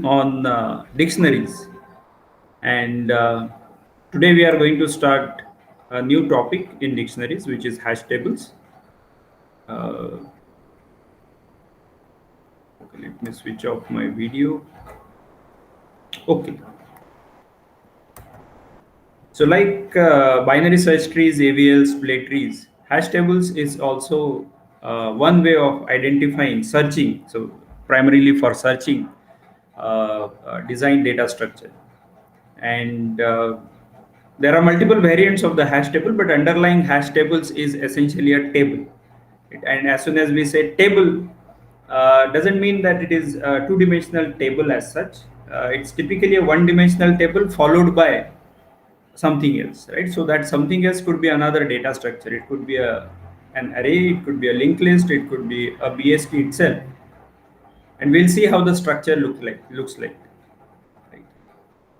On dictionaries, and today we are going to start a new topic in dictionaries, which is hash tables. Uh, okay, let me switch off my video. Okay, so like binary search trees, AVLs, split trees, hash tables is also one way of identifying searching. So primarily for searching design data structure. And there are multiple variants of the hash table, but underlying hash tables is essentially a table. And as soon as we say table, doesn't mean that it is a two-dimensional table as such. It's typically a one-dimensional table followed by something else, right? So that something else could be another data structure. It could be an array, it could be a linked list, it could be a BST itself, and we'll see how the structure looks like. Right?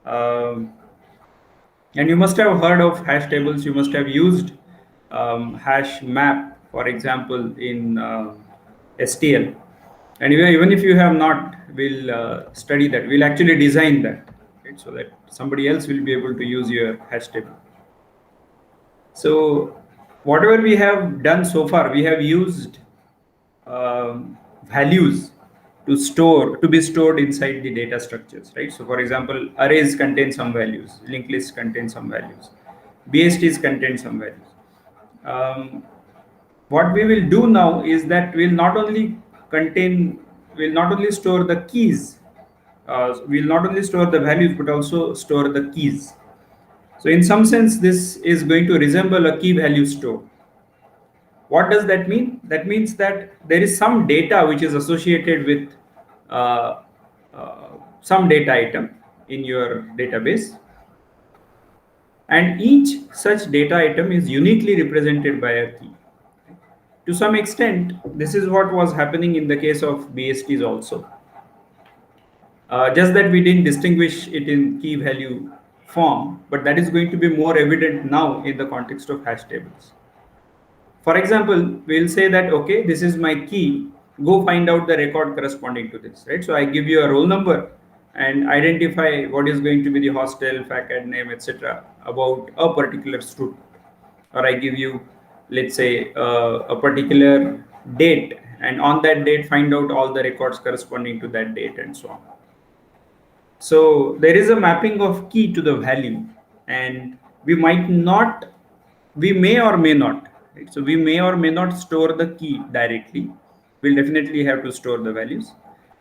Um, And you must have heard of hash tables. You must have used hash map, for example, in STL. And even if you have not, we'll study that. We'll actually design that, right, so that somebody else will be able to use your hash table. So whatever we have done so far, we have used values to be stored inside the data structures, right? So for example, arrays contain some values, linked lists contain some values, BSTs contain some values. um, what we will do now is that contain we'll not only store the keys, we'll not only store the values but also store the keys. So in some sense this is going to resemble a key value store. What does that mean? That means that there is some data which is associated with uh, uh, some data item in your database, and each such data item is uniquely represented by a key. To some extent, this is what was happening in the case of BSTs also. Just that we didn't distinguish it in key value form, but that is going to be more evident now in the context of hash tables. For example, we'll say that, okay, this is my key, go find out the record corresponding to this, right? So I give you a roll number and identify what is going to be the hostel, faculty name, etc. about a particular student. Or I give you, let's say, a particular date, and on that date, find out all the records corresponding to that date and so on. So there is a mapping of key to the value, and we may or may not, right? So we may or may not store the key directly. We'll definitely have to store the values,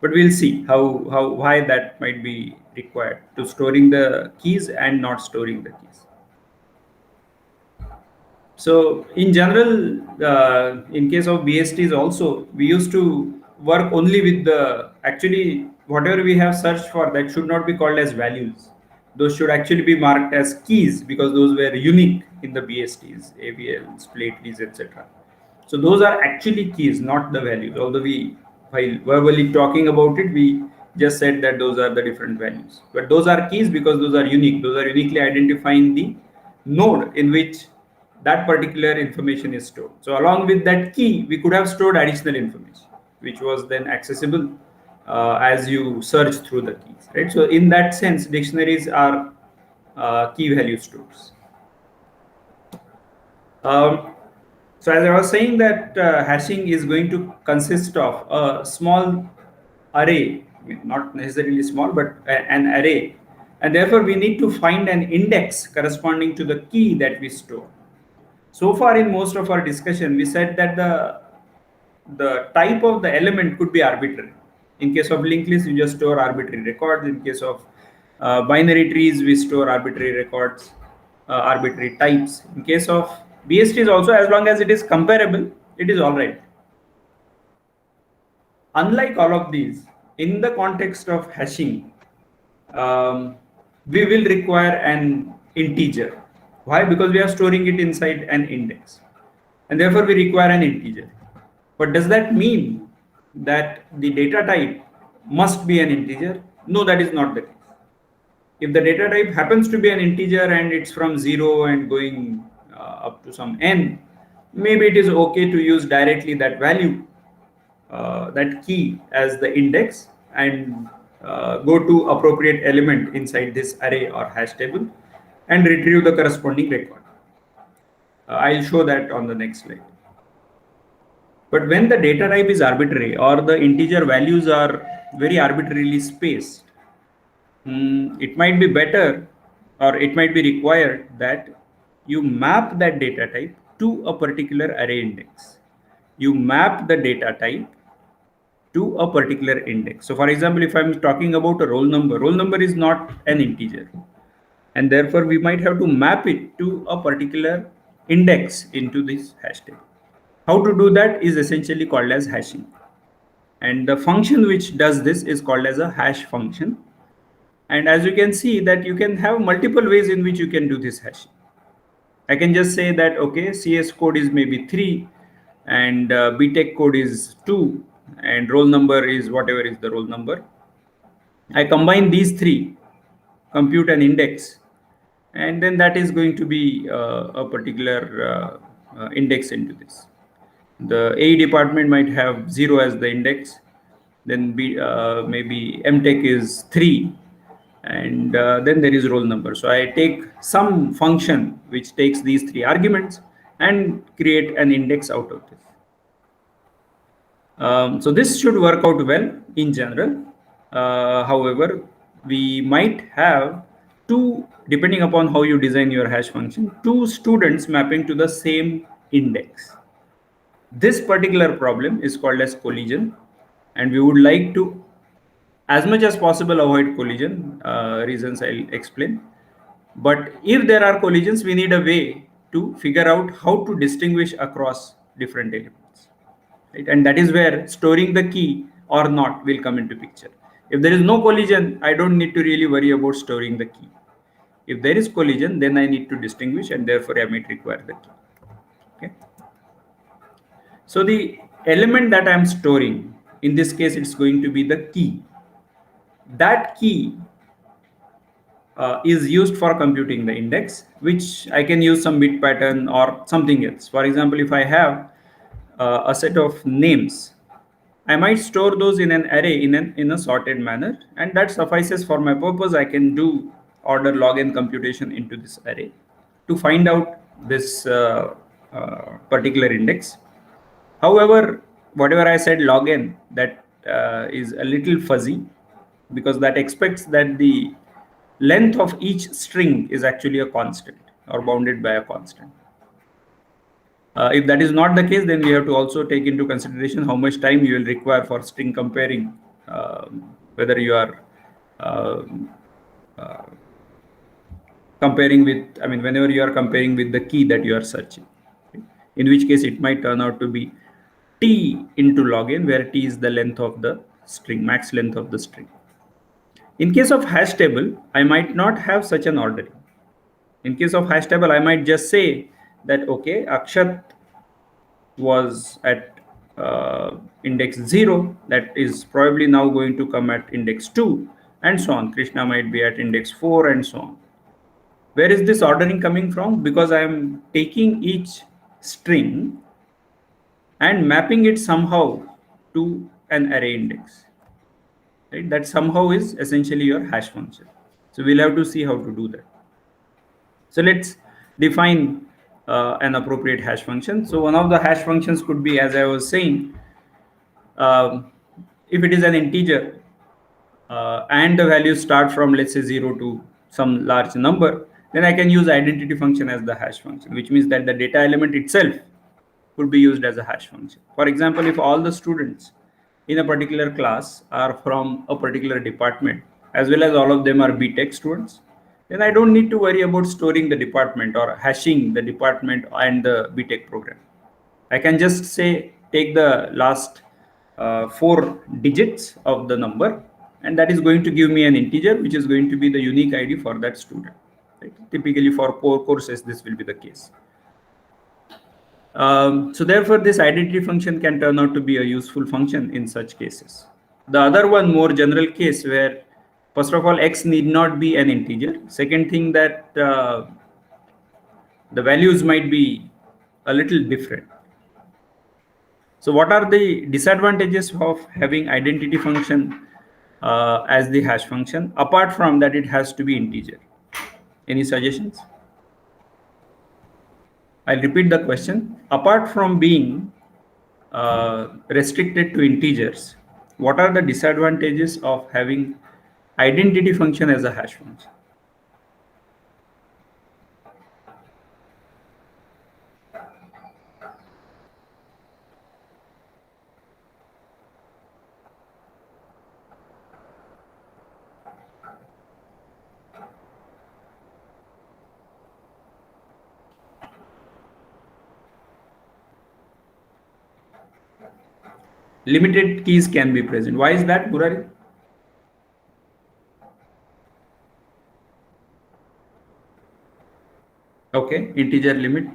but we'll see why that might be required to storing the keys and not storing the keys. So in general, in case of BSTs also, we used to work only with actually whatever we have searched for, that should not be called as values. Those should actually be marked as keys because those were unique in the BSTs, AVL, split keys, etc. So those are actually keys, not the values. Although while verbally talking about it, we just said that those are the different values. But those are keys because those are unique. Those are uniquely identifying the node in which that particular information is stored. So along with that key, we could have stored additional information, which was then accessible as you search through the keys, right? So in that sense, dictionaries are key value stores. Um, so as I was saying that hashing is going to consist of a small array, I mean, not necessarily small, but an array. And therefore, we need to find an index corresponding to the key that we store. So far in most of our discussion, we said that the type of the element could be arbitrary. In case of linked list, you just store arbitrary records. In case of binary trees, we store arbitrary records, arbitrary types. In case of BSTs also, as long as it is comparable, it is all right. Unlike all of these, in the context of hashing, we will require an integer. Why? Because we are storing it inside an index, and therefore we require an integer. But does that mean that the data type must be an integer? No, that is not the case. If the data type happens to be an integer and it's from 0 and going up to some n, maybe it is okay to use directly that value, that key as the index, and go to appropriate element inside this array or hash table and retrieve the corresponding record. I'll show that on the next slide. But when the data type is arbitrary or the integer values are very arbitrarily spaced, it might be better or it might be required that you map that data type to a particular array index. You map the data type to a particular index. So for example, if I'm talking about a roll number is not an integer. And therefore, we might have to map it to a particular index into this hash table. How to do that is essentially called as hashing. And the function which does this is called as a hash function. And as you can see that you can have multiple ways in which you can do this hashing. I can just say that, okay, CS code is maybe 3 and BTech code is 2 and roll number is whatever is the roll number. I combine these three, compute an index, and then that is going to be a particular index into this. The AE department might have 0 as the index, then maybe MTech is 3, and then there is roll number. So I take some function which takes these 3 arguments and create an index out of this. So this should work out well in general. However, we might have two, depending upon how you design your hash function, two students mapping to the same index. This particular problem is called as collision, and we would like to, as much as possible, avoid collision. Reasons I'll explain. But if there are collisions, we need a way to figure out how to distinguish across different elements. Right? And that is where storing the key or not will come into picture. If there is no collision, I don't need to really worry about storing the key. If there is collision, then I need to distinguish, and therefore I might require the key. Okay. So the element that I'm storing, in this case, it's going to be the key. That key is used for computing the index, which I can use some bit pattern or something else. For example, if I have a set of names, I might store those in an array in a sorted manner, and that suffices for my purpose. I can do order log n computation into this array to find out this particular index. However, whatever I said log n, that is a little fuzzy, because that expects that the length of each string is actually a constant or bounded by a constant. If that is not the case, then we have to also take into consideration how much time you will require for string comparing, whether you are comparing with, whenever you are comparing with the key that you are searching, in which case it might turn out to be t into log n, where t is the length of the string, max length of the string. In case of hash table, I might not have such an ordering. In case of hash table, I might just say that, okay, Akshat was at index 0, that is probably now going to come at index 2, and so on. Krishna might be at index 4, and so on. Where is this ordering coming from? Because I am taking each string and mapping it somehow to an array index. Right? That somehow is essentially your hash function. So we'll have to see how to do that. So let's define an appropriate hash function. So one of the hash functions could be, as I was saying, if it is an integer and the values start from, let's say, 0 to some large number, then I can use identity function as the hash function, which means that the data element itself could be used as a hash function. For example, if all the students in a particular class are from a particular department, as well as all of them are BTech students, then I don't need to worry about storing the department or hashing the department and the BTech program. I can just say, take the last 4 digits of the number, and that is going to give me an integer, which is going to be the unique ID for that student. Right? Typically for core courses, this will be the case. So therefore, this identity function can turn out to be a useful function in such cases. The other one, more general case, where first of all, x need not be an integer. Second thing, that the values might be a little different. So what are the disadvantages of having identity function as the hash function. Apart from that, it has to be integer. Any suggestions? I'll repeat the question. Apart from being restricted to integers, what are the disadvantages of having identity function as a hash function? Limited keys can be present. Why is that, Burari? Okay, integer limit.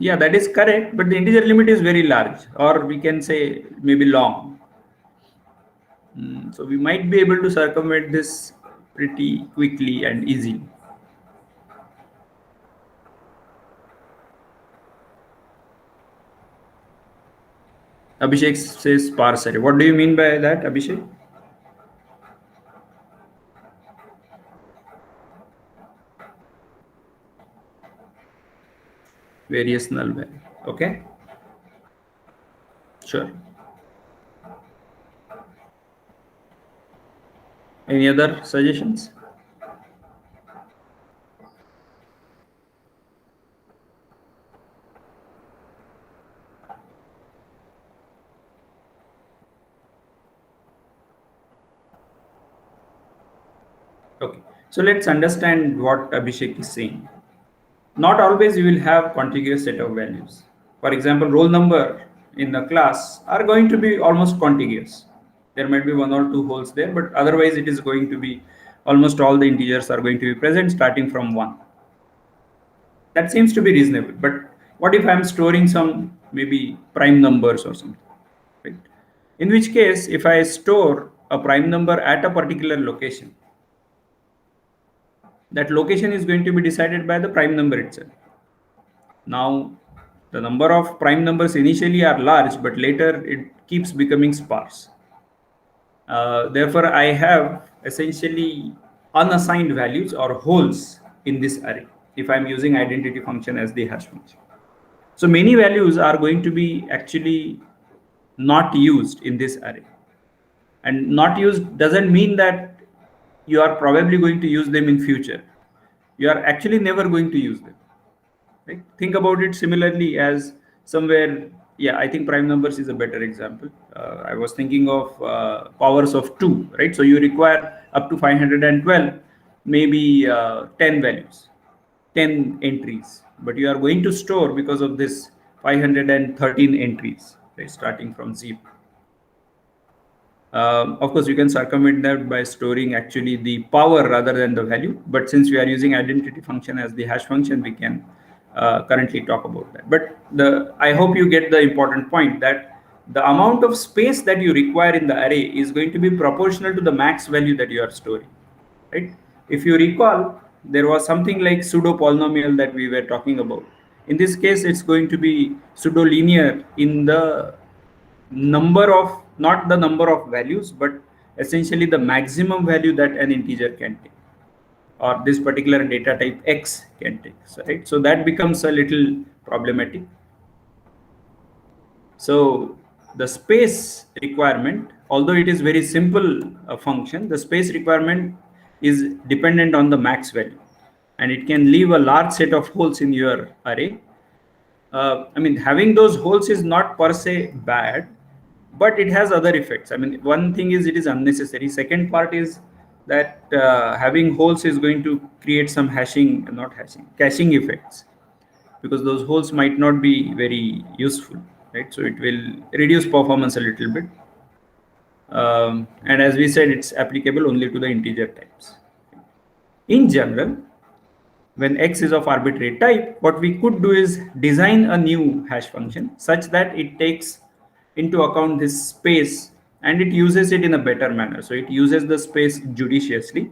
Yeah, that is correct, but the integer limit is very large, or we can say maybe long. So we might be able to circumvent this pretty quickly and easily. Abhishek says sparse array. What do you mean by that, Abhishek? Various null value. Okay. Sure. Any other suggestions? Okay. So let's understand what Abhishek is saying. Not always you will have contiguous set of values. For example, roll number in the class are going to be almost contiguous. There might be one or two holes there, but otherwise it is going to be almost all the integers are going to be present starting from 1. That seems to be reasonable. But what if I'm storing some maybe prime numbers or something, right? In which case, if I store a prime number at a particular location, that location is going to be decided by the prime number itself. Now, the number of prime numbers initially are large, but later it keeps becoming sparse. Therefore, I have essentially unassigned values or holes in this array if I'm using identity function as the hash function. So many values are going to be actually not used in this array. And not used doesn't mean that you are probably going to use them in future. You are actually never going to use them. Right? Think about it similarly as somewhere, yeah, I think prime numbers is a better example. I was thinking of powers of 2, right? So you require up to 512, maybe 10 values, 10 entries, but you are going to store because of this 513 entries, right, starting from 0. Of course, you can circumvent that by storing actually the power rather than the value. But since we are using identity function as the hash function, we can currently talk about that. But I hope you get the important point that the amount of space that you require in the array is going to be proportional to the max value that you are storing, right? If you recall, there was something like pseudo polynomial that we were talking about. In this case, it's going to be pseudo linear in the number of, not the number of values, but essentially the maximum value that an integer can take, or this particular data type X can take, right? So that becomes a little problematic. So the space requirement, although it is very simple function, the space requirement is dependent on the max value, and it can leave a large set of holes in your array. I mean, having those holes is not per se bad, but it has other effects. I mean, one thing is it is unnecessary. Second part is that having holes is going to create some caching effects, because those holes might not be very useful, right? So it will reduce performance a little bit. And as we said, it's applicable only to the integer types. In general, when X is of arbitrary type, what we could do is design a new hash function such that it takes into account this space and it uses it in a better manner. So it uses the space judiciously.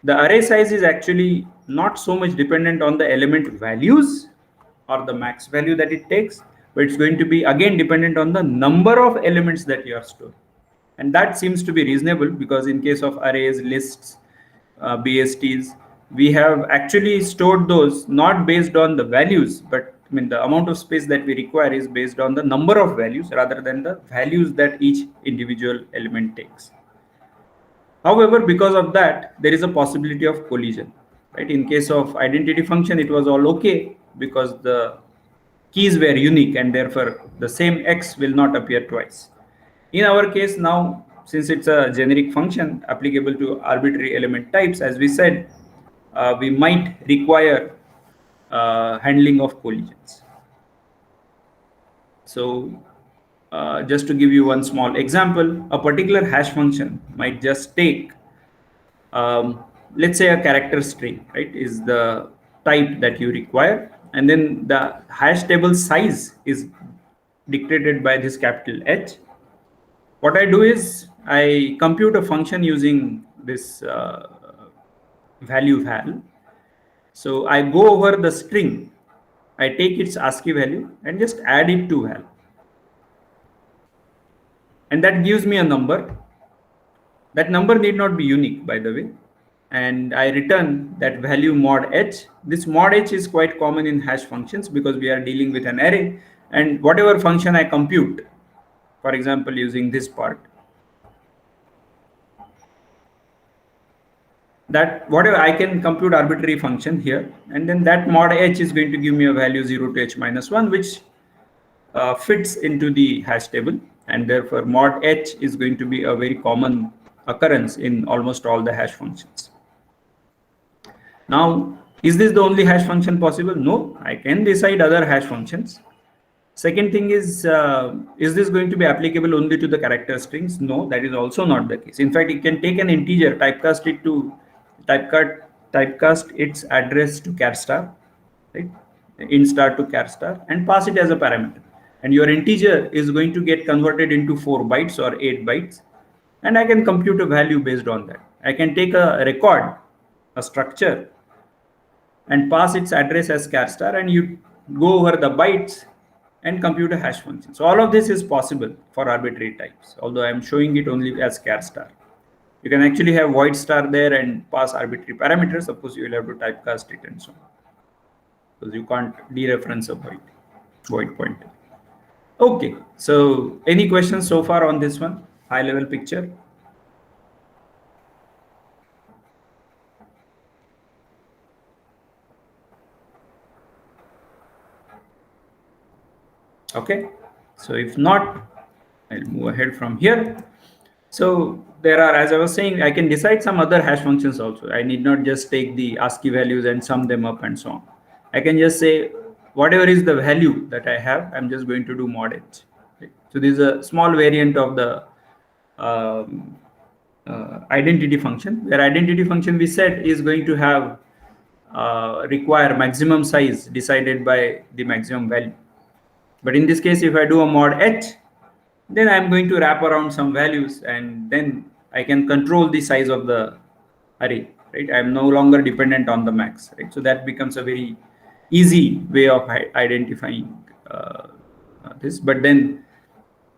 The array size is actually not so much dependent on the element values or the max value that it takes, but it's going to be again dependent on the number of elements that you are storing. And that seems to be reasonable because in case of arrays, lists, BSTs, we have actually stored those not based on the values, but I mean the amount of space that we require is based on the number of values rather than the values that each individual element takes. However, because of that, there is a possibility of collision, right? In case of identity function, it was all okay because the keys were unique and therefore the same X will not appear twice. In our case now, since it's a generic function applicable to arbitrary element types, as we said, we might require handling of collisions. So just to give you one small example, a particular hash function might just take, let's say a character string, right, is the type that you require. And then the hash table size is dictated by this capital H. What I do is I compute a function using this value val. So I go over the string, I take its ASCII value and just add it to val. And that gives me a number. That number need not be unique, by the way. And I return that value mod h. This mod h is quite common in hash functions because we are dealing with an array. And whatever function I compute, for example, using this part, that whatever I can compute arbitrary function here, and then that mod h is going to give me a value 0 to h minus 1, which fits into the hash table, and therefore mod h is going to be a very common occurrence in almost all the hash functions. Now, is this the only hash function possible? No, I can decide other hash functions. Second thing is this going to be applicable only to the character strings? No, that is also not the case. In fact, it can take an integer, typecast it to typecast its address to char star, right? Int star to char star, and pass it as a parameter. And your integer is going to get converted into 4 bytes or 8 bytes, and I can compute a value based on that. I can take a record, a structure, and pass its address as char star, and you go over the bytes and compute a hash function. So all of this is possible for arbitrary types, although I am showing it only as char star. You can actually have void star there and pass arbitrary parameters. Suppose you will have to typecast it and so on, because you can't dereference a void pointer. Okay, so any questions so far on this one? High level picture. Okay, so if not, I'll move ahead from here. So there are, as I was saying, I can decide some other hash functions also. I need not just take the ASCII values and sum them up and so on. I can just say whatever is the value that I have, I'm just going to do mod h. Right? So this is a small variant of the identity function, where identity function we said is going to have require maximum size decided by the maximum value. But in this case, if I do a mod h, then I'm going to wrap around some values, and then I can control the size of the array, right? I'm no longer dependent on the max, right? So that becomes a very easy way of identifying this. But then,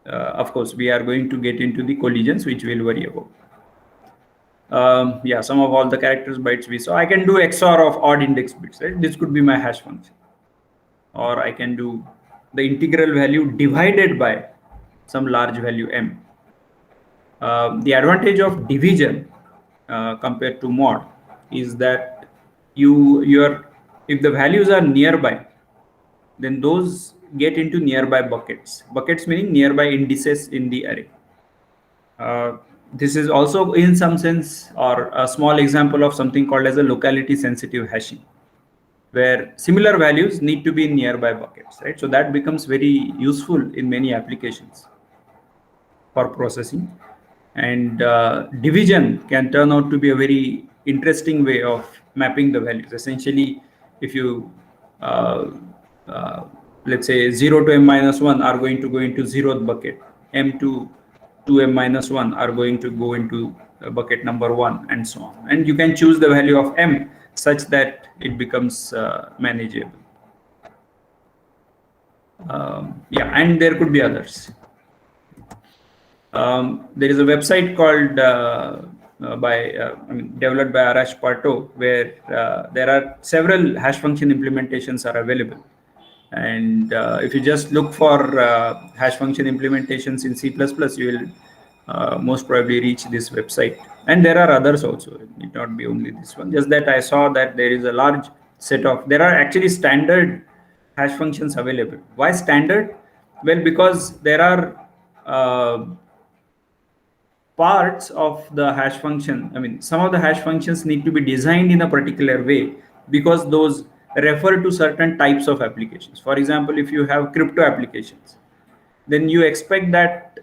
of course, we are going to get into the collisions, which we'll worry about. Yeah, some of all the characters bytes we saw. I can do XOR of odd index bits, right? This could be my hash function. Or I can do the integral value divided by some large value m. The advantage of division compared to mod is that if the values are nearby, then those get into nearby buckets. Buckets meaning nearby indices in the array. This is also in some sense or a small example of something called as a locality sensitive hashing, where similar values need to be in nearby buckets, right? So that becomes very useful in many applications for processing. And division can turn out to be a very interesting way of mapping the values. Essentially, if you let's say 0 to m minus 1 are going to go into 0th bucket, m to 2m minus 1 are going to go into bucket number 1, and so on. And you can choose the value of m such that it becomes manageable. Yeah, and there could be others. There is a website called developed by Arash Parto, where there are several hash function implementations are available. And if you just look for hash function implementations in C++, you will most probably reach this website. And there are others also. It need not be only this one. Just that I saw that there is a large set of, there are actually standard hash functions available. Why standard? Well, because there are parts of the hash function. I mean, some of the hash functions need to be designed in a particular way because those refer to certain types of applications. For example, if you have crypto applications, then you expect that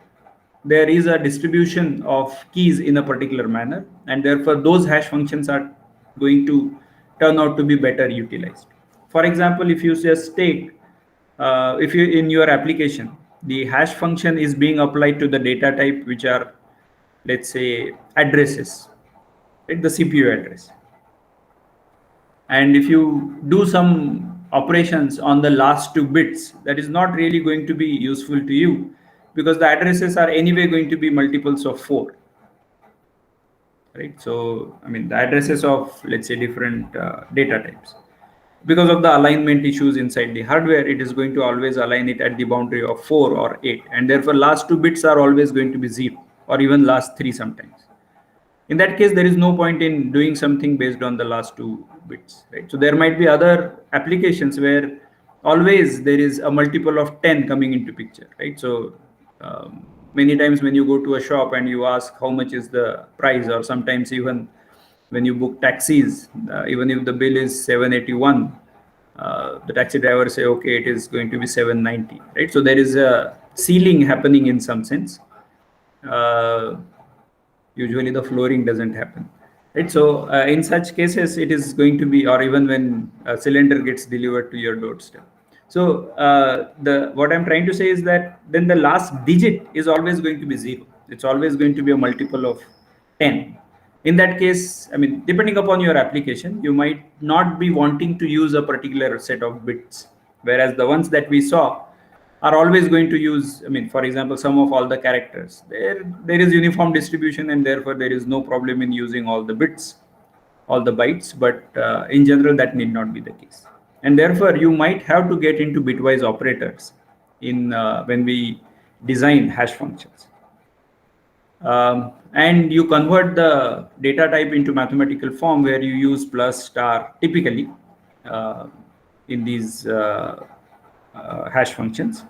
there is a distribution of keys in a particular manner, and therefore those hash functions are going to turn out to be better utilized. For example, if you just take, if you in your application, the hash function is being applied to the data type, which are, let's say, addresses, right? The CPU address. And if you do some operations on the last 2 bits, that is not really going to be useful to you because the addresses are anyway going to be multiples of 4. Right? So, I mean, the addresses of, let's say, different data types. Because of the alignment issues inside the hardware, it is going to always align it at the boundary of 4 or 8. And therefore, last 2 bits are always going to be 0, or even last 3 sometimes. In that case, there is no point in doing something based on the last 2 bits, right? So there might be other applications where always there is a multiple of 10 coming into picture, right? So many times when you go to a shop and you ask how much is the price, or sometimes even when you book taxis, even if the bill is 781, the taxi driver say, okay, it is going to be 790, right? So there is a ceiling happening in some sense. Usually the flooring doesn't happen, right? So in such cases, it is going to be, or even when a cylinder gets delivered to your doorstep. So what I'm trying to say is that then the last digit is always going to be 0. It's always going to be a multiple of 10. In that case, I mean, depending upon your application, you might not be wanting to use a particular set of bits, whereas the ones that we saw are always going to use, I mean, for example, sum of all the characters. There is uniform distribution, and therefore there is no problem in using all the bits, all the bytes, but in general that need not be the case. And therefore you might have to get into bitwise operators in when we design hash functions. And you convert the data type into mathematical form where you use plus star typically in these hash functions.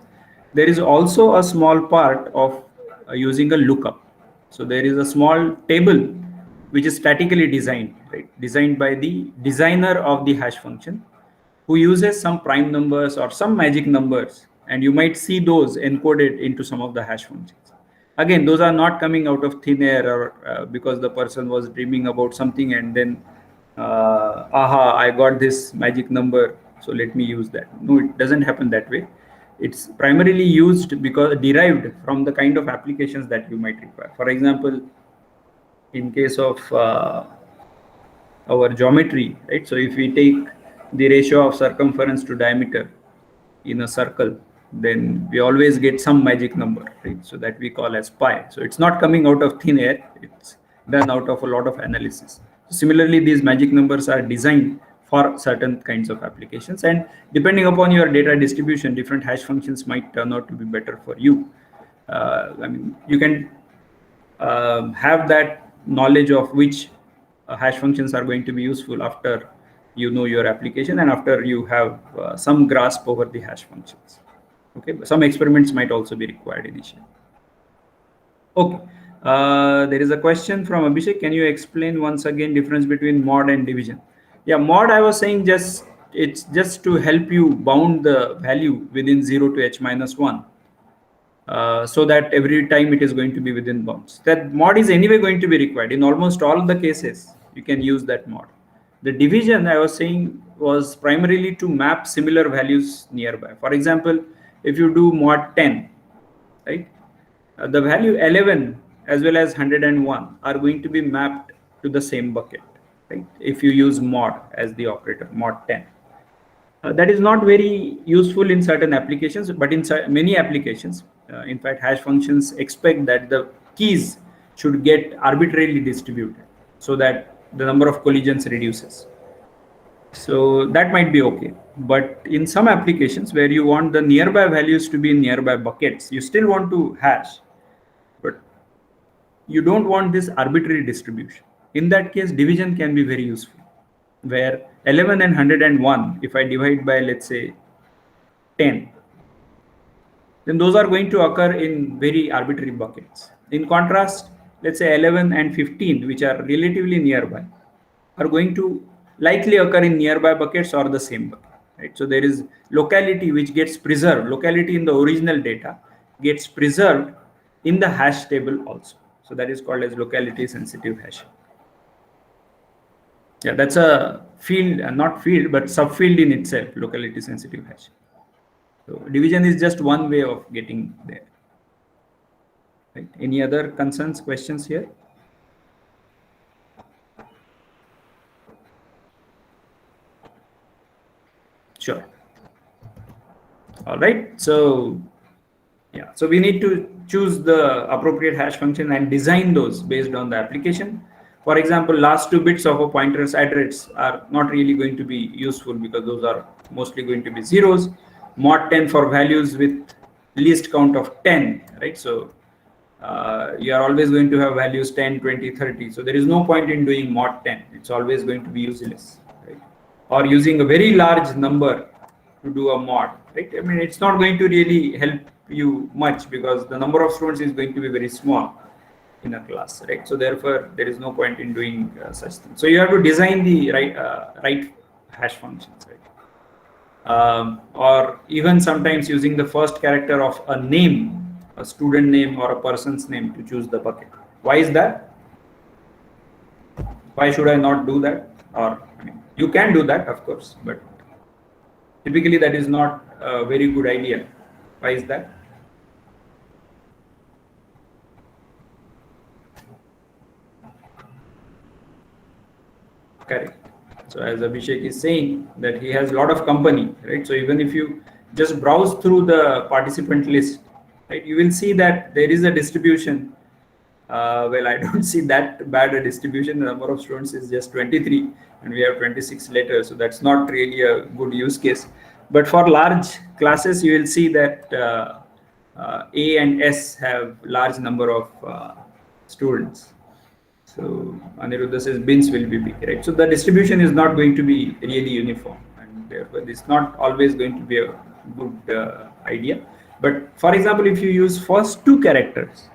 There is also a small part of using a lookup. So there is a small table which is statically designed, right? Designed by the designer of the hash function, who uses some prime numbers or some magic numbers, and you might see those encoded into some of the hash functions. Again, those are not coming out of thin air, or because the person was dreaming about something and then I got this magic number, so let me use that. No, it doesn't happen that way. It's primarily used because derived from the kind of applications that you might require. For example, in case of our geometry, right? So if we take the ratio of circumference to diameter in a circle, then we always get some magic number, right? So that we call as pi. So it's not coming out of thin air. It's done out of a lot of analysis. Similarly, these magic numbers are designed for certain kinds of applications, and depending upon your data distribution, different hash functions might turn out to be better for you. I mean, you can have that knowledge of which hash functions are going to be useful after you know your application and after you have some grasp over the hash functions. Okay, some experiments might also be required initially. Okay, there is a question from Abhishek. Can you explain once again difference between mod and division? Yeah, mod, I was saying, it's just to help you bound the value within 0 to h minus 1. So that every time it is going to be within bounds. That mod is anyway going to be required. In almost all the cases, you can use that mod. The division, I was saying, was primarily to map similar values nearby. For example, if you do mod 10, right, the value 11 as well as 101 are going to be mapped to the same bucket, right? If you use mod as the operator, mod 10. That is not very useful in certain applications, but in many applications, In fact, hash functions expect that the keys should get arbitrarily distributed so that the number of collisions reduces. So that might be okay. But in some applications where you want the nearby values to be in nearby buckets, you still want to hash, but you don't want this arbitrary distribution. In that case, division can be very useful, where 11 and 101, if I divide by, let's say, 10, then those are going to occur in very arbitrary buckets. In contrast, let's say 11 and 15, which are relatively nearby, are going to likely occur in nearby buckets or the same bucket. Right? So there is locality which gets preserved, locality in the original data gets preserved in the hash table also. So that is called as locality sensitive hashing. Yeah, that's a field, not field, but subfield in itself, locality sensitive hashing. So division is just one way of getting there. Right? Any other concerns, questions here? Sure. All right. So yeah, so we need to choose the appropriate hash function and design those based on the application. For example, last 2 bits of a pointer's address are not really going to be useful because those are mostly going to be zeros. Mod 10 for values with least count of 10, right? So you are always going to have values 10, 20, 30. So there is no point in doing mod 10. It's always going to be useless, right? Or using a very large number to do a mod, right? I mean, it's not going to really help you much because the number of students is going to be very small in a class, right? So therefore, there is no point in doing such things. So you have to design the right hash functions, right? Or even sometimes using the first character of a name, a student name or a person's name to choose the bucket. Why is that? Why should I not do that? Or I mean, you can do that, of course, but typically that is not a very good idea. Why is that? Correct. So as Abhishek is saying that he has a lot of company, right? So even if you just browse through the participant list, right, you will see that there is a distribution. Well, I don't see that bad a distribution. The number of students is just 23 and we have 26 letters. So that's not really a good use case. But for large classes, you will see that A and S have large number of students. So Aniruddha says bins will be big, right? So the distribution is not going to be really uniform, and therefore it's not always going to be a good idea. But for example, if you use first 2 characters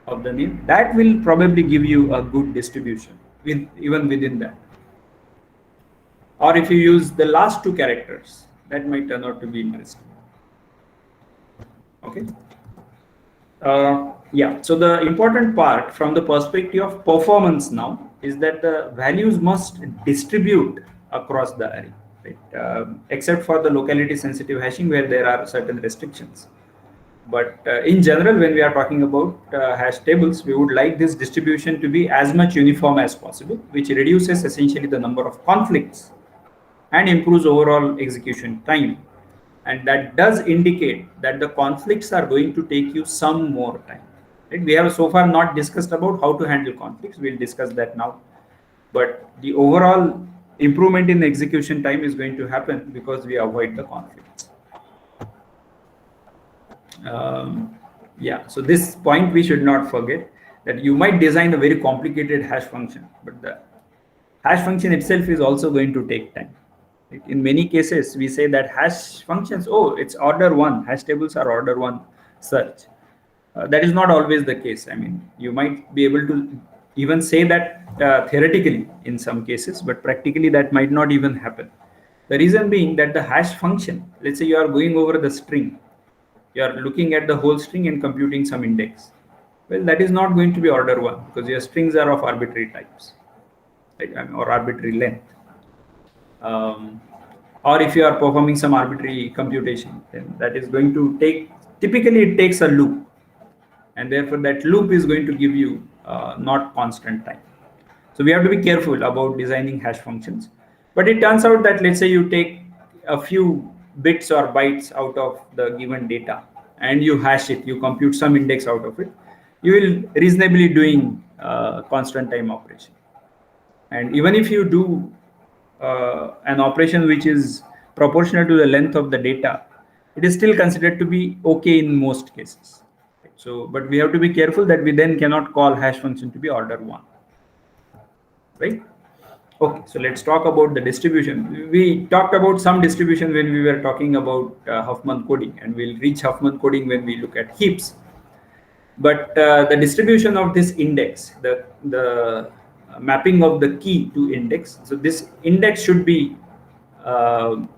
of the name, that will probably give you a good distribution even within that. Or if you use the last 2 characters, that might turn out to be interesting. Okay. Yeah, so the important part from the perspective of performance now is that the values must distribute across the array, right? Except for the locality sensitive hashing where there are certain restrictions. But in general, when we are talking about hash tables, we would like this distribution to be as much uniform as possible, which reduces essentially the number of conflicts and improves overall execution time. And that does indicate that the conflicts are going to take you some more time. Right? We have so far not discussed about how to handle conflicts. We'll discuss that now. But the overall improvement in execution time is going to happen because we avoid the conflicts. Yeah, so this point we should not forget, that you might design a very complicated hash function, but the hash function itself is also going to take time. In many cases, we say that hash functions, oh, it's order 1, hash tables are order 1 search. That is not always the case. I mean, you might be able to even say that theoretically in some cases, but practically that might not even happen. The reason being that the hash function, let's say you are going over the string, you are looking at the whole string and computing some index. Well, that is not going to be order 1 because your strings are of arbitrary types, right? Or arbitrary length. Or if you are performing some arbitrary computation, then that is going to take, typically it takes a loop, and therefore that loop is going to give you not constant time. So we have to be careful about designing hash functions. But it turns out that let's say you take a few bits or bytes out of the given data, and you hash it, you compute some index out of it, you will reasonably doing constant time operation. And even if you do an operation which is proportional to the length of the data, it is still considered to be okay in most cases. So, but we have to be careful that we then cannot call hash function to be order 1, right? Okay, so let's talk about the distribution. We talked about some distribution when we were talking about Huffman coding, and we'll reach Huffman coding when we look at heaps. But the distribution of this index, the mapping of the key to index, so this index should be well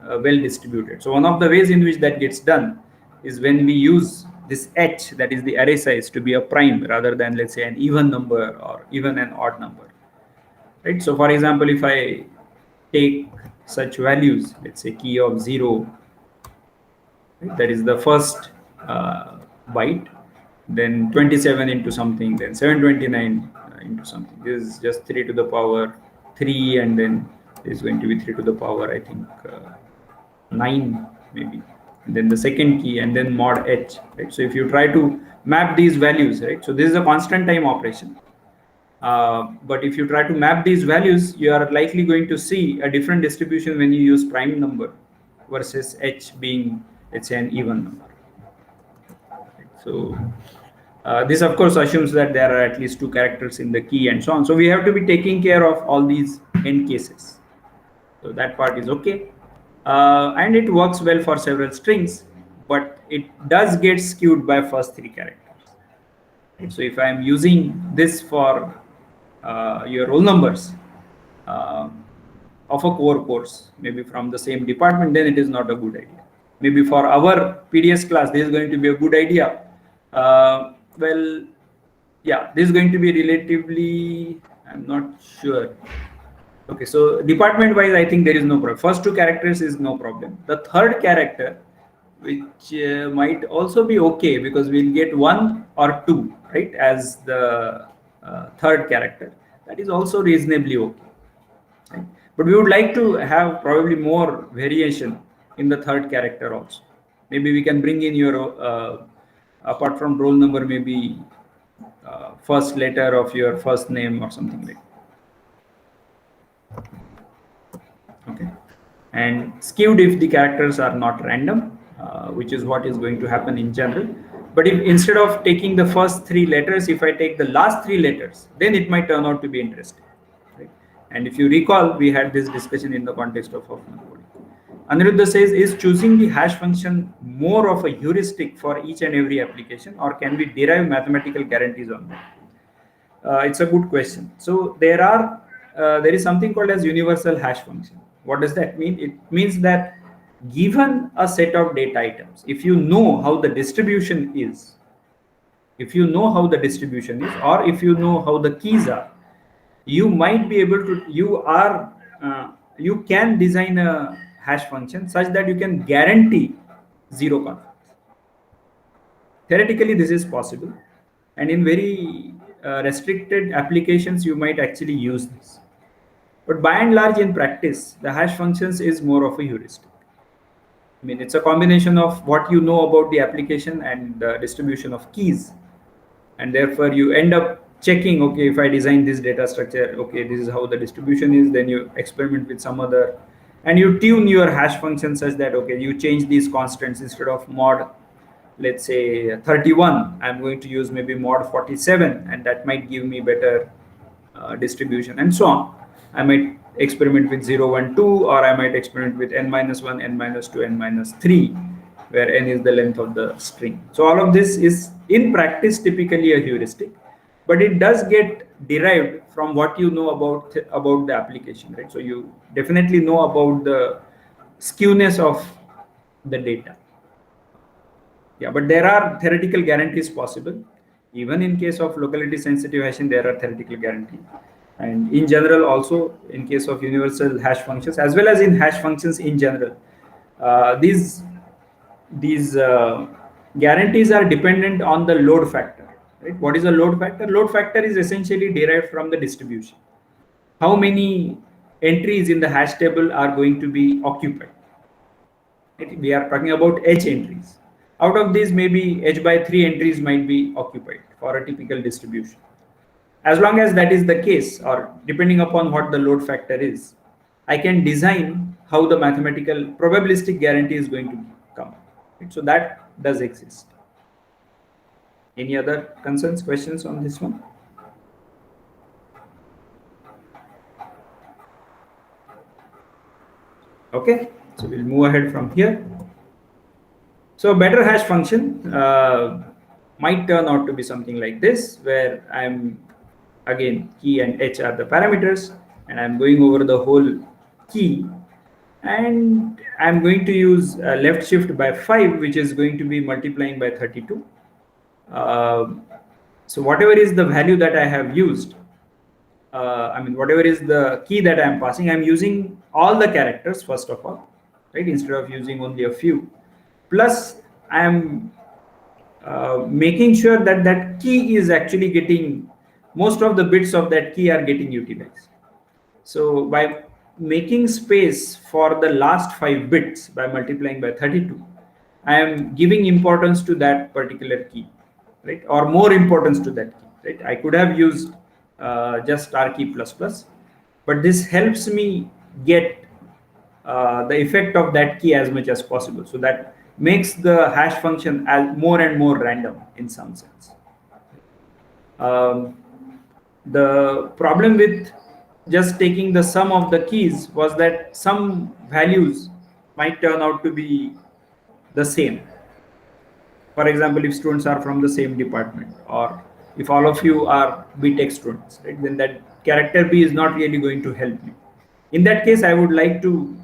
distributed. So one of the ways in which that gets done is when we use this h, that is the array size, to be a prime rather than, let's say, an even number or even an odd number, right? So for example, if I take such values, let's say key of 0, right, that is the first byte, then 27 into something, then 729 into something. This is just 3 to the power 3, and then is going to be 3 to the power, I think, 9 maybe. And then the second key, and then mod h, right? So if you try to map these values, right? So this is a constant time operation. But if you try to map these values, you are likely going to see a different distribution when you use prime number versus h being, let's say, an even number. So this of course assumes that there are at least 2 characters in the key and so on. So we have to be taking care of all these n cases. So that part is okay. And it works well for several strings, but it does get skewed by first 3 characters. So if I am using this for your roll numbers of a core course, maybe from the same department, then it is not a good idea. Maybe for our PDS class, this is going to be a good idea. Well, yeah, this is going to be relatively, I'm not sure. Okay, so department wise, I think there is no problem. First 2 characters is no problem. The third character, which might also be okay, because we'll get 1 or 2, right, as the third character. That is also reasonably okay, right? But we would like to have probably more variation in the third character also. Maybe we can bring in your apart from roll number, maybe first letter of your first name or something like that. Okay, and skewed if the characters are not random, which is what is going to happen in general. But if instead of taking the first 3 letters, if I take the last 3 letters, then it might turn out to be interesting, right? And if you recall, we had this discussion in the context of Huffman coding. Aniruddha says, is choosing the hash function more of a heuristic for each and every application, or can we derive mathematical guarantees on that? It's a good question. So there is something called as universal hash function. What does that mean? It means that given a set of data items, if you know how the distribution is, or if you know how the keys are, you might be able to, you can design a hash function such that you can guarantee 0 conflicts. Theoretically, this is possible, and in very restricted applications, you might actually use this. But by and large, in practice, the hash functions is more of a heuristic. I mean, it's a combination of what you know about the application and the distribution of keys, and therefore you end up checking, okay, if I design this data structure, okay, this is how the distribution is. Then you experiment with some other, and you tune your hash function such that, okay, you change these constants. Instead of mod, let's say 31, I'm going to use maybe mod 47, and that might give me better distribution, and so on. I might experiment with 0, 1, 2, or I might experiment with n-1, n-2, n-3, where n is the length of the string. So all of this is in practice typically a heuristic, but it does get derived from what you know about the application, right? So you definitely know about the skewness of the data. Yeah, but there are theoretical guarantees possible. Even in case of locality sensitive hashing, there are theoretical guarantees. And in general, also in case of universal hash functions, as well as in hash functions in general, these guarantees are dependent on the load factor, right? What is a load factor? Load factor is essentially derived from the distribution. How many entries in the hash table are going to be occupied? Right? We are talking about H entries. Out of these, maybe h by 3 entries might be occupied for a typical distribution. As long as that is the case, or depending upon what the load factor is, I can design how the mathematical probabilistic guarantee is going to come. Right? So that does exist. Any other concerns, questions on this one? Okay, so we'll move ahead from here. So better hash function might turn out to be something like this, where I'm, again, key and h are the parameters, and I'm going over the whole key, and I'm going to use left shift by 5, which is going to be multiplying by 32. So whatever is the value that I have used, whatever is the key that I'm passing, I'm using all the characters first of all, right? Instead of using only a few. Plus, I'm making sure that that key is actually getting, most of the bits of that key are getting utilized. So by making space for the last 5 bits by multiplying by 32, I am giving importance to that particular key, right? Or more importance to that key, right? I could have used just star key plus plus, but this helps me get the effect of that key as much as possible. So that makes the hash function as more and more random in some sense. The problem with just taking the sum of the keys was that some values might turn out to be the same. For example, if students are from the same department, or if all of you are BTech students, right, then that character B is not really going to help me. In that case, I would like to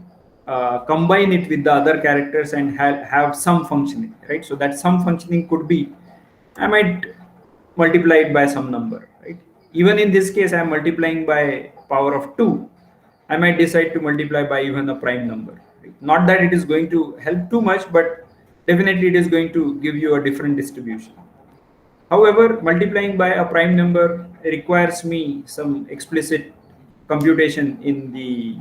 combine it with the other characters and have some functioning, right? So that some functioning could be, I might multiply it by some number, right? Even in this case, I'm multiplying by power of 2. I might decide to multiply by even a prime number. Right? Not that it is going to help too much, but definitely it is going to give you a different distribution. However, multiplying by a prime number requires me some explicit computation in the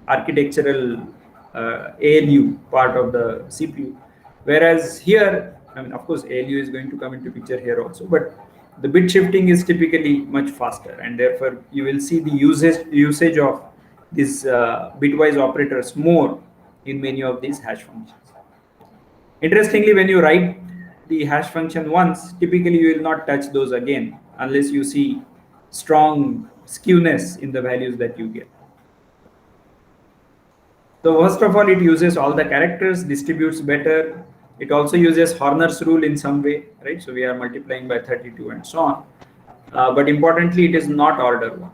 architectural ALU part of the CPU. Whereas here, of course, ALU is going to come into picture here also, but the bit shifting is typically much faster, and therefore you will see the usage of these bitwise operators more in many of these hash functions. Interestingly, when you write the hash function once, typically you will not touch those again unless you see strong skewness in the values that you get. So first of all, it uses all the characters, distributes better. It also uses Horner's rule in some way, right? So we are multiplying by 32 and so on. But importantly, it is not order 1.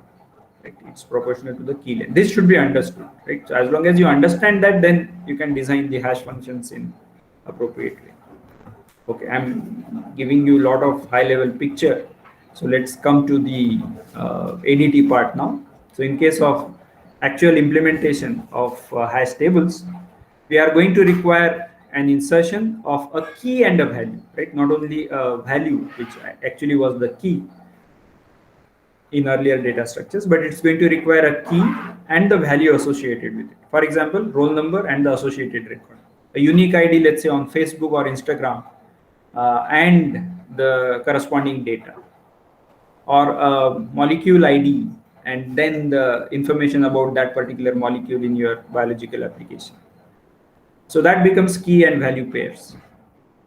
Right? It's proportional to the key length. This should be understood, right? So as long as you understand that, then you can design the hash functions in appropriate way. Okay, I'm giving you a lot of high-level picture. So let's come to the ADT part now. So in case of actual implementation of hash tables, we are going to require an insertion of a key and a value, right? Not only a value, which actually was the key in earlier data structures, but it's going to require a key and the value associated with it. For example, roll number and the associated record. A unique ID, let's say on Facebook or Instagram, and the corresponding data, or a molecule ID and then the information about that particular molecule in your biological application. So that becomes key and value pairs.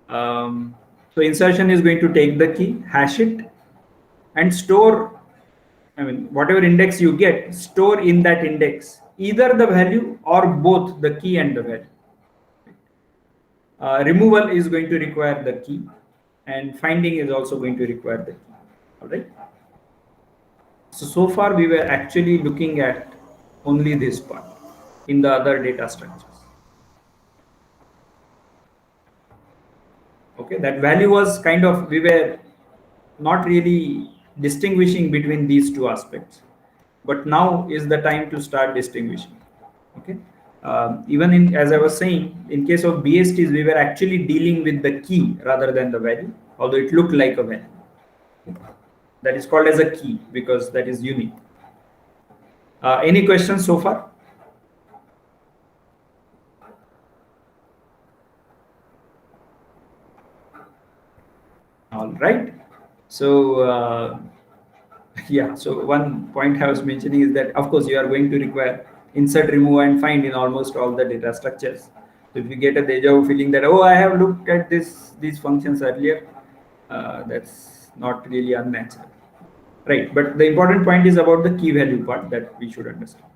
So insertion is going to take the key, hash it, and store, whatever index you get, store in that index either the value or both the key and the value. Removal is going to require the key, and finding is also going to require the key. All right. So far we were actually looking at only this part in the other data structures. Okay, that value was kind of, we were not really distinguishing between these two aspects, but now is the time to start distinguishing. Okay. Even in, as I was saying, in case of BSTs, we were actually dealing with the key rather than the value, although it looked like a value. That is called as a key because that is unique. Any questions so far? right? So yeah, so one point I was mentioning is that of course you are going to require insert, remove, and find in almost all the data structures. So if you get a deja vu feeling that, oh, I have looked at these functions earlier, that's not really unnatural, right? But the important point is about the key value part that we should understand.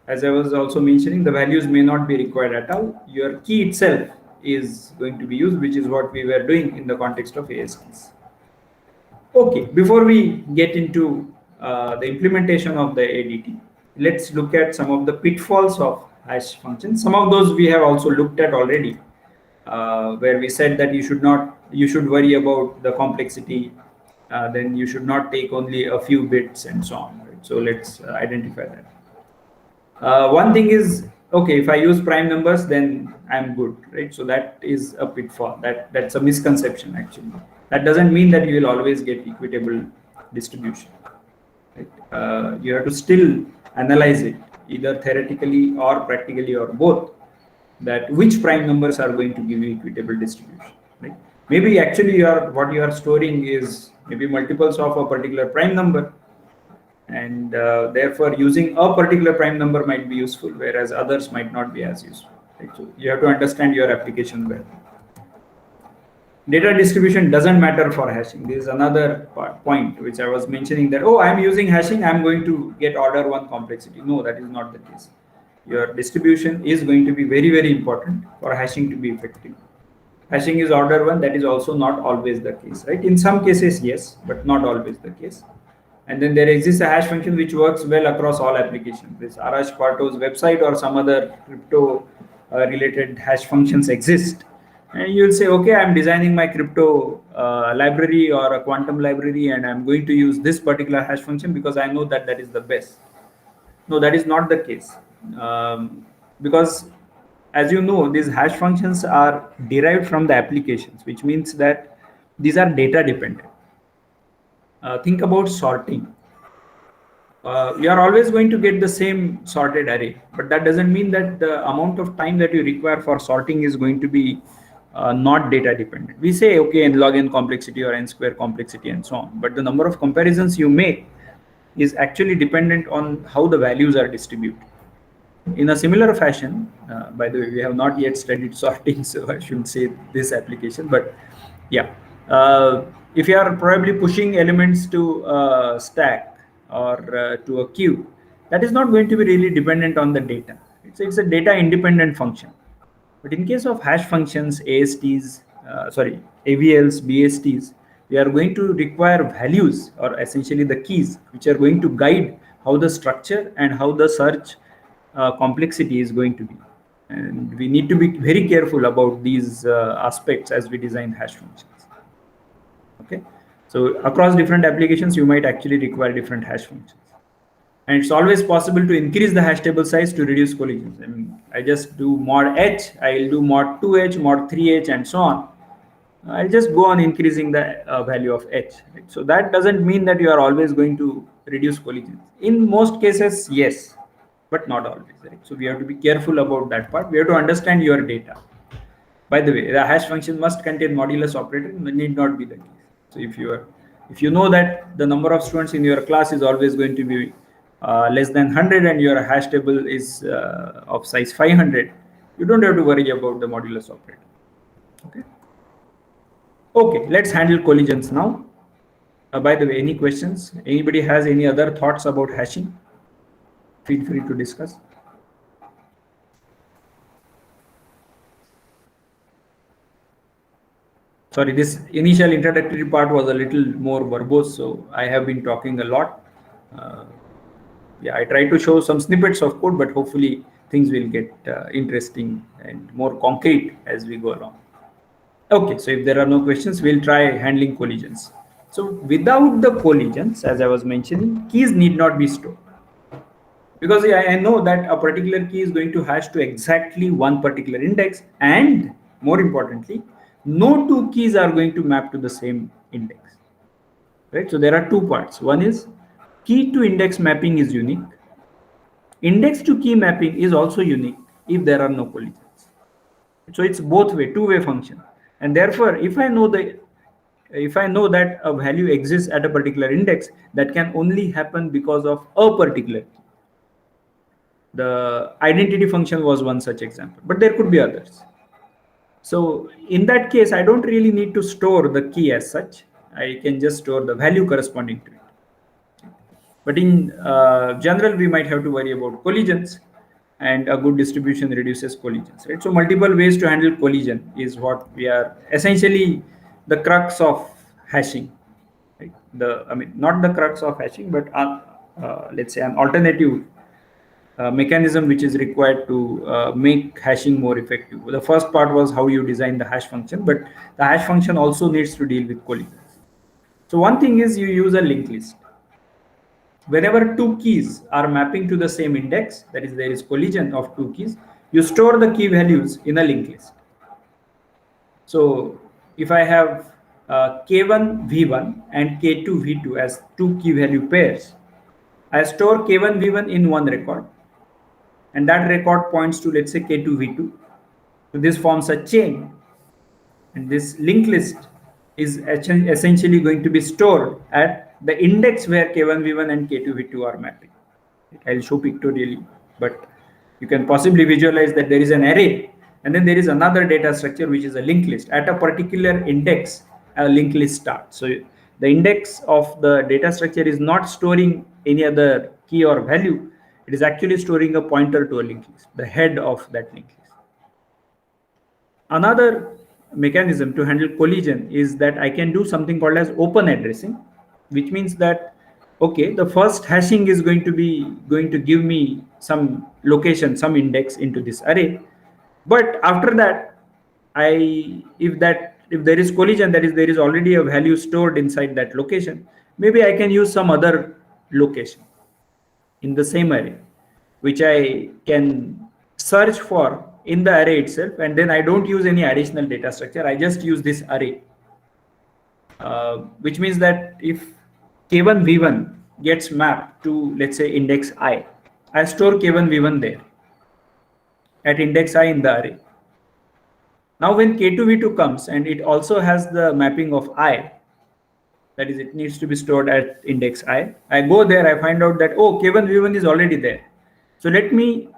As I was also mentioning, the values may not be required at all. Your key itself is going to be used, which is what we were doing in the context of ASTs. Okay, before we get into the implementation of the ADT, let's look at some of the pitfalls of hash functions. Some of those we have also looked at already, where we said that you should worry about the complexity, then you should not take only a few bits and so on. Right? So let's identify that. One thing is, okay, if I use prime numbers, then I'm good, right? So that is a pitfall. That's a misconception actually. That doesn't mean that you will always get equitable distribution. Right? You have to still analyze it, either theoretically or practically or both, that which prime numbers are going to give you equitable distribution. Right? Maybe actually what you are storing is maybe multiples of a particular prime number, and therefore using a particular prime number might be useful, whereas others might not be as useful. Right? So you have to understand your application well. Data distribution doesn't matter for hashing. This is another point which I was mentioning, that, oh, I'm using hashing, I'm going to get order 1 complexity. No, that is not the case. Your distribution is going to be very, very important for hashing to be effective. Hashing is order 1, that is also not always the case, right? In some cases, yes, but not always the case. And then there exists a hash function which works well across all applications. This Arash Quarto's website or some other crypto related hash functions exist. And you'll say, okay, I'm designing my crypto library or a quantum library, and I'm going to use this particular hash function because I know that is the best. No, that is not the case. Because as you know, these hash functions are derived from the applications, which means that these are data dependent. Think about sorting. You are always going to get the same sorted array, but that doesn't mean that the amount of time that you require for sorting is going to be not data dependent. We say, okay, n log n complexity or n square complexity and so on, but the number of comparisons you make is actually dependent on how the values are distributed. In a similar fashion, by the way, we have not yet studied sorting, so I shouldn't say this application, but yeah, if you are probably pushing elements to a stack or to a queue, that is not going to be really dependent on the data. It's a data independent function. But in case of hash functions, ASTs, AVLs, BSTs, we are going to require values, or essentially the keys, which are going to guide how the structure and how the search complexity is going to be. And we need to be very careful about these aspects as we design hash functions. Okay, so across different applications, you might actually require different hash functions. And it's always possible to increase the hash table size to reduce collisions. I mean, I just do mod h, I'll do mod 2h, mod 3h, and so on. I'll just go on increasing the value of h. Right? So that doesn't mean that you are always going to reduce collisions. In most cases, yes, but not always. Right? So we have to be careful about that part. We have to understand your data. By the way, the hash function must contain modulus operator. Need not be the case. So if you know that the number of students in your class is always going to be less than 100 and your hash table is of size 500, you don't have to worry about the modulus operator. Okay, let's handle collisions now. By the way, any questions? Anybody has any other thoughts about hashing? Feel free to discuss. Sorry, this initial introductory part was a little more verbose, so I have been talking a lot. Yeah, I try to show some snippets of code, but hopefully things will get interesting and more concrete as we go along. Okay, so if there are no questions, we'll try handling collisions. So without the collisions, as I was mentioning, keys need not be stored. Because I know that a particular key is going to hash to exactly one particular index, and more importantly, no two keys are going to map to the same index. Right? So there are two parts. One is key to index mapping is unique. Index to key mapping is also unique if there are no collisions. So it's both way, two-way function. And therefore, if I know the if I know that a value exists at a particular index, that can only happen because of a particular key. The identity function was one such example, but there could be others. So in that case, I don't really need to store the key as such. I can just store the value corresponding to it. But in general, we might have to worry about collisions, and a good distribution reduces collisions, right? So multiple ways to handle collision is what we are essentially the crux of hashing, right? I mean, not the crux of hashing, but let's say an alternative mechanism which is required to make hashing more effective. The first part was how you design the hash function, but the hash function also needs to deal with collisions. So one thing is you use a linked list. Whenever two keys are mapping to the same index, that is, there is collision of two keys, you store the key values in a linked list. So if I have K1 V1 and K2 V2 as two key value pairs, I store K1 V1 in one record, and that record points to, let's say, K2 V2. So this forms a chain, and this linked list is essentially going to be stored at the index where K1 V1 and K2 V2 are mapping. I'll show pictorially, but you can possibly visualize that there is an array, and then there is another data structure which is a linked list. At a particular index, a linked list starts. So the index of the data structure is not storing any other key or value. It is actually storing a pointer to a linked list, the head of that linked list. Another mechanism to handle collision is that I can do something called as open addressing, which means that, okay, the first hashing is going to give me some location, some index into this array, but after that, if there is collision, that is, there is already a value stored inside that location, maybe I can use some other location in the same array, which I can search for in the array itself, and then I don't use any additional data structure. I just use this array, which means that if K1 V1 gets mapped to, let's say, index I store K1 V1 there at index I in the array. Now when K2 V2 comes and it also has the mapping of I, that is, it needs to be stored at index I go there, I find out that, oh, K1 V1 is already there. So let me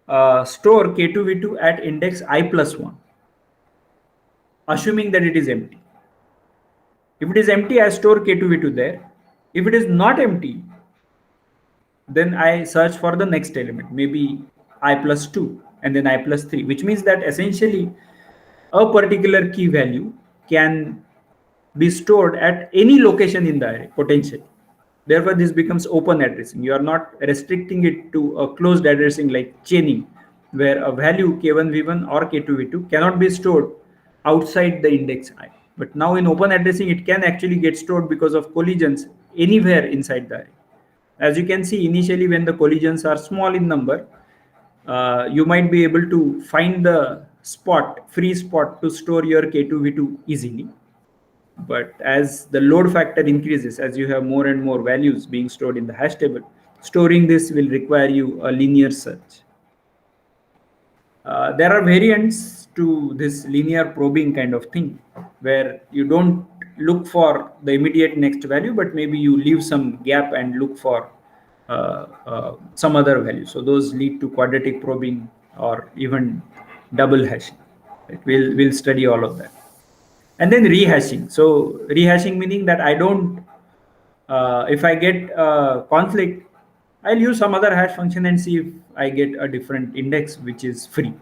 store K2 V2 at index I plus 1, assuming that it is empty. If it is empty, I store K2 V2 there. If it is not empty, then I search for the next element, maybe I plus 2 and then I plus 3, which means that essentially a particular key value can be stored at any location in the array potentially. Therefore, this becomes open addressing. You are not restricting it to a closed addressing like chaining, where a value K1 V1 or K2 V2 cannot be stored outside the index I. But now in open addressing, it can actually get stored because of collisions anywhere inside the array. As you can see, initially when the collisions are small in number, you might be able to find the free spot to store your K2 V2 easily. But as the load factor increases, as you have more and more values being stored in the hash table, storing this will require you a linear search. There are variants to this linear probing kind of thing, where you don't look for the immediate next value, but maybe you leave some gap and look for some other value. So those lead to quadratic probing or even double hashing. Right? We'll study all of that. And then rehashing. So rehashing meaning that I don't, if I get a conflict, I'll use some other hash function and see if I get a different index which is free.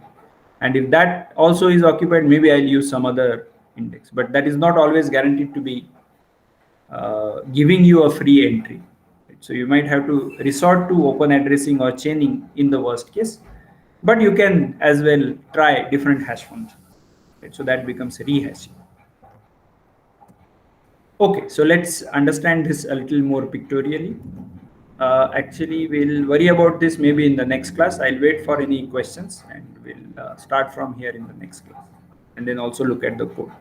And if that also is occupied, maybe I'll use some other index. But that is not always guaranteed to be giving you a free entry. So you might have to resort to open addressing or chaining in the worst case. But you can as well try different hash functions. Right? So that becomes rehashing. Okay, so let's understand this a little more pictorially. Actually, we'll worry about this maybe in the next class. I'll wait for any questions and we'll start from here in the next class, and then also look at the code.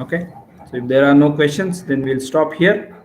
Okay, so if there are no questions, then we'll stop here.